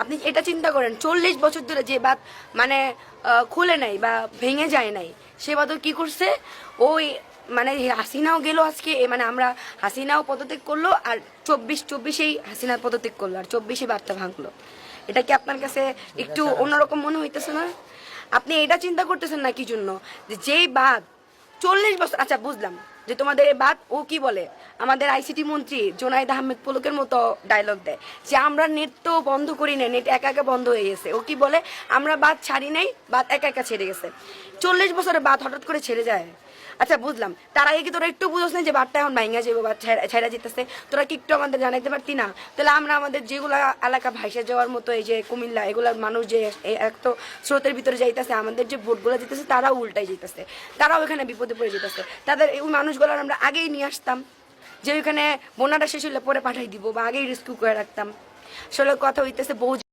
আপনি এটা চিন্তা করেন 40 বছর ধরে যে বাঁধ মানে খুলে নাই বা ভেঙে যায় নাই, সে বাঁধও কি করছে ওই মানে হাসিনাও গেল আজকে, মানে আমরা হাসিনাও পদত্যাগ করলো আর 24-24 হাসিনার পদত্যাগ করলো আর 24 বাঁধটা ভাঙলো। এটা কি আপনার কাছে একটু অন্যরকম মনে হইতেছে না? আপনি এটা চিন্তা করতেছেন না কি জন্য যে যেই বাঁধ 40 বছর, আচ্ছা বুঝলাম যে তোমাদের এই বাদ, ও কি বলে আমাদের আইসিটি মন্ত্রী জোনায়েদ আহমেদ পলকের মতো ডায়লগ দেয় যে আমরা নেট তো বন্ধ করি না, নেট একা একা বন্ধ হয়ে গেছে। ও কি বলে আমরা বাদ ছাড়ি নাই, বাদ একা একা ছেড়ে গেছে। 40 বছরের বাদ হঠাৎ করে ছেড়ে যায়। আচ্ছা বুঝলাম, তার আগে কি তোরা একটু বুঝোস না যে বাদটা এখন ভাঙা যাবো, বাদ ছেড়া যেতেছে, তোরা কি একটু আমাদের জানাইতে পারতি না? তাহলে আমরা আমাদের যেগুলো এলাকা ভাইসে যাওয়ার মতো, এই যে কুমিল্লা, এগুলার মানুষ যে এক তো স্রোতের ভিতরে যাইতেছে, আমাদের যে ভোটগুলো যেতেছে তারাও উল্টাই যেতেছে, তারাও এখানে বিপদে পড়ে যেতেছে। তাদের ওই মানুষগুলোর আমরা আগেই নিয়ে আসতাম, যে ওইখানে বন্যাটা শেষ হলে পরে পাঠাই দিব বা আগেই রেস্কিউ করে রাখতাম। আসলে কথা হইতেছে বহু